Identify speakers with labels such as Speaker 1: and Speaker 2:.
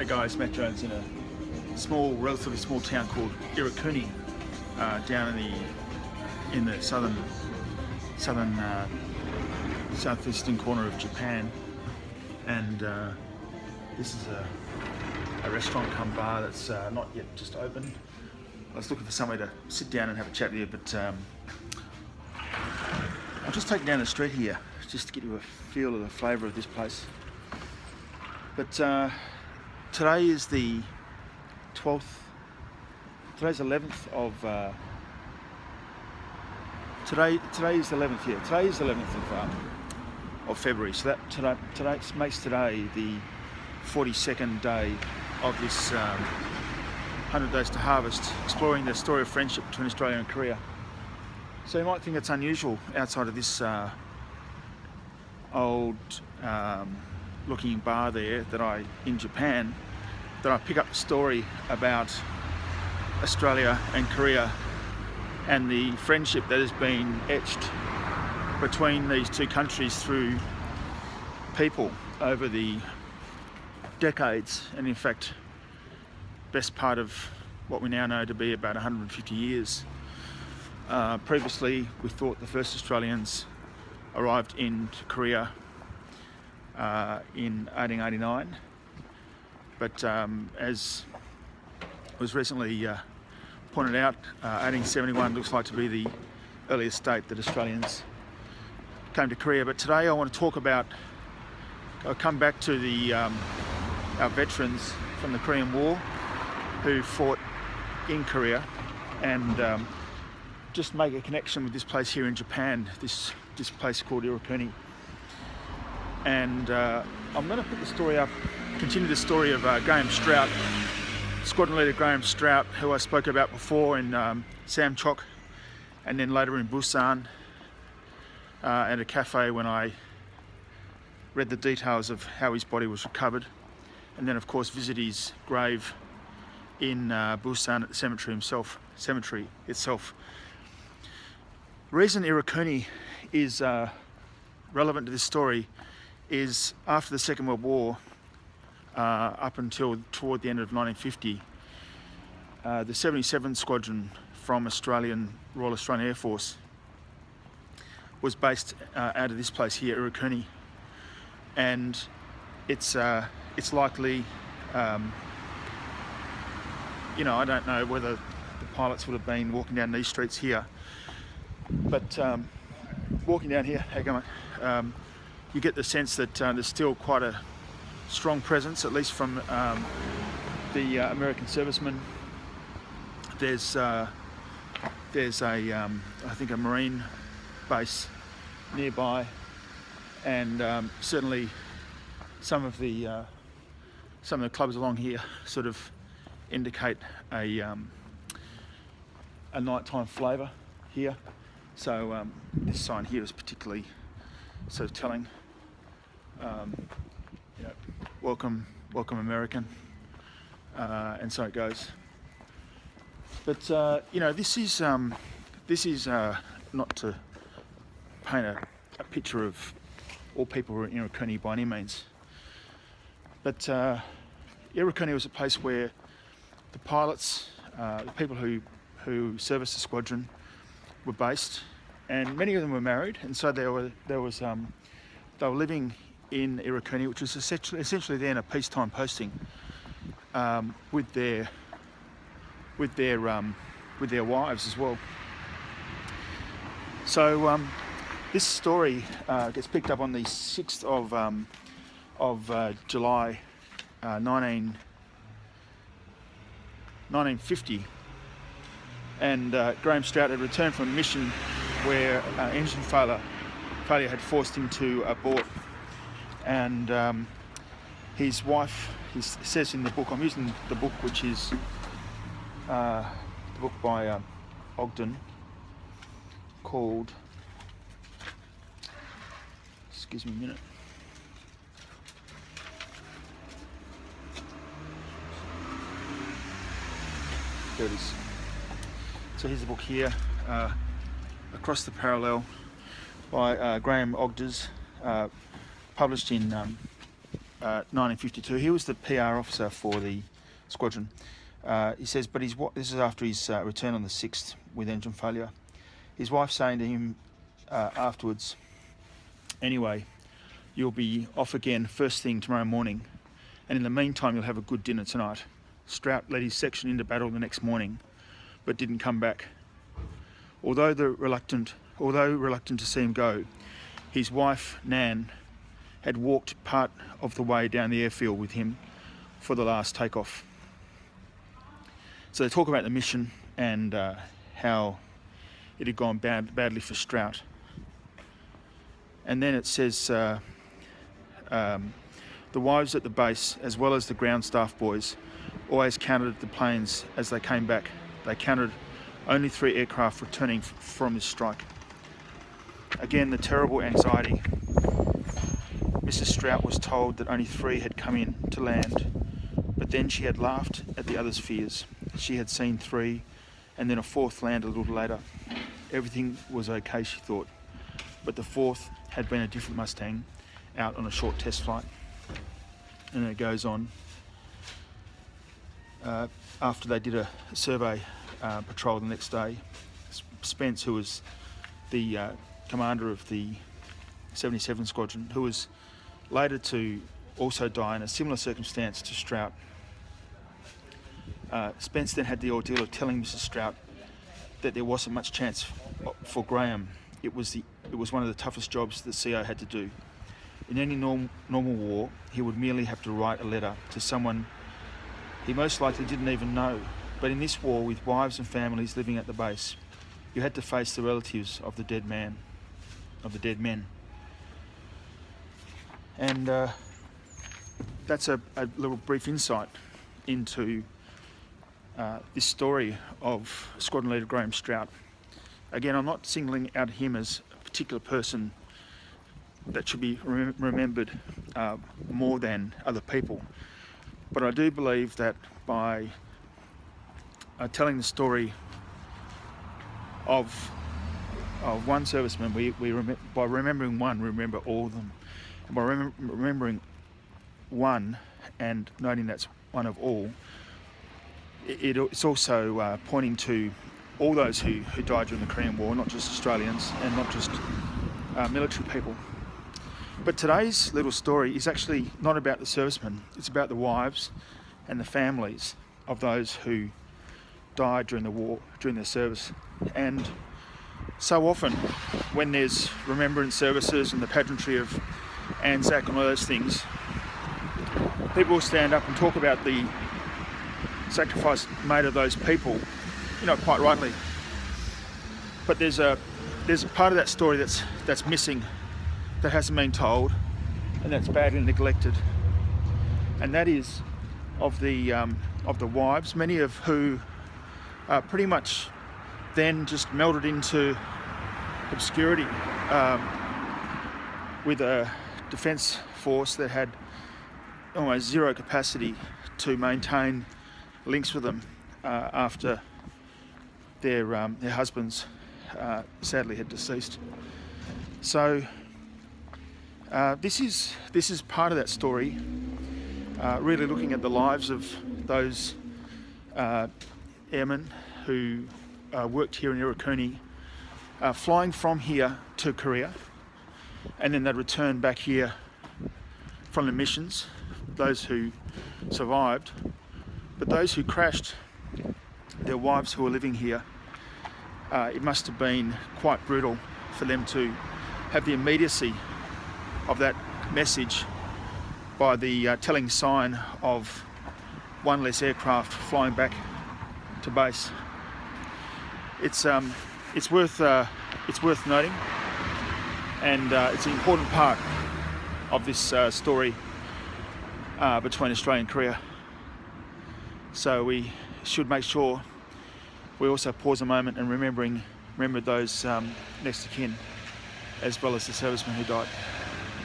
Speaker 1: Hey guys, Matt Jones in a relatively small town called Iwakuni, down in the southeastern corner of Japan, and this is a restaurant come bar that's not yet just opened. I was looking for somewhere to sit down and have a chat with you, but I'll just take you down the street here just to get you a feel of the flavour of this place. But today is the 12th, today's 11th of, today is the 11th, yeah, today is the 11th of February, so that today makes today the 42nd day of this 100 Days to Harvest, exploring the story of friendship between Australia and Korea. So you might think it's unusual outside of this old looking bar there in Japan, that I pick up a story about Australia and Korea and the friendship that has been etched between these two countries through people over the decades, and in fact best part of what we now know to be about 150 years. Previously we thought the first Australians arrived in Korea in 1889, but as was recently pointed out, 1871 looks like to be the earliest date that Australians came to Korea. But today I want to talk about, I'll come back to our veterans from the Korean War who fought in Korea, and just make a connection with this place here in Japan, this place called Iwakuni. And I'm going to put the story up, continue the story of Graham Strout, Squadron Leader Graham Strout, who I spoke about before in Samchok, and then later in Busan at a cafe when I read the details of how his body was recovered, and then of course visit his grave in Busan at the cemetery itself. The reason Iwakuni is relevant to this story is after the Second World War, up until toward the end of 1950, the 77 Squadron from Royal Australian Air Force was based out of this place here, Iwakuni, and it's likely, I don't know whether the pilots would have been walking down these streets here, but walking down here, how you going, mate? You get the sense that there's still quite a strong presence, at least from the American servicemen. There's I think a Marine base nearby, and certainly some of the clubs along here sort of indicate a nighttime flavour here. So this sign here is particularly sort of telling. Welcome American, and so it goes. But this is not to paint a picture of all people who are in Iwakuni by any means, but Iwakuni was a place where the pilots, the people who serviced the squadron, were based, and many of them were married, and so they were living in Iwakuni, which was essentially then a peacetime posting, with their wives as well. So this story gets picked up on the 6th of July 1950, and Graham Strout had returned from a mission where engine failure had forced him to abort, and his wife, he says in the book, I'm using the book which is the book by Ogden called, excuse me a minute, there it is. So here's the book here, Across the Parallel, by Graham Ogden, published in 1952. He was the PR officer for the squadron. He says, but this is after his return on the 6th with engine failure. His wife saying to him afterwards, anyway, you'll be off again first thing tomorrow morning, and in the meantime you'll have a good dinner tonight. Strout led his section into battle the next morning, but didn't come back. Although reluctant to see him go, his wife, Nan, had walked part of the way down the airfield with him for the last takeoff. So they talk about the mission and how it had gone badly for Strout. And then it says, the wives at the base, as well as the ground staff boys, always counted the planes as they came back. They counted only 3 aircraft returning from this strike. Again, the terrible anxiety. Mrs. Strout was told that only 3 had come in to land, but then she had laughed at the others' fears. She had seen 3 and then a 4th land a little later. Everything was okay, she thought, but the 4th had been a different Mustang out on a short test flight. And then it goes on. After they did a survey patrol the next day, Spence, who was the commander of the 77 Squadron, who was later to also die in a similar circumstance to Strout. Spence then had the ordeal of telling Mrs. Strout that there wasn't much chance for Graham. It was one of the toughest jobs the CO had to do. In any normal war, he would merely have to write a letter to someone he most likely didn't even know. But in this war, with wives and families living at the base, you had to face the relatives of the dead men. And that's a little brief insight into this story of Squadron Leader Graham Strout. Again, I'm not singling out him as a particular person that should be remembered more than other people, but I do believe that by telling the story of one serviceman, by remembering one, we remember all of them. And by remembering one and noting that's one of all, it's also pointing to all those who died during the Korean War, not just Australians and not just military people. But today's little story is actually not about the servicemen, it's about the wives and the families of those who died during the war, during their service. And so often when there's remembrance services and the pageantry of Anzac and all those things, people will stand up and talk about the sacrifice made of those people, quite rightly. But there's a part of that story that's missing, that hasn't been told, and that's badly neglected. And that is of the wives, many of who pretty much then just melted into obscurity with a defence force that had almost zero capacity to maintain links with them after their husbands sadly had deceased. So this is part of that story, really looking at the lives of those airmen who worked here in Iwakuni, flying from here to Korea, and then they'd return back here from the missions, those who survived. But those who crashed, their wives who were living here, it must have been quite brutal for them to have the immediacy of that message by the telling sign of one less aircraft flying back to base. It's worth noting, and it's an important part of this story between Australia and Korea. So we should make sure we also pause a moment and remember those next of kin, as well as the servicemen who died.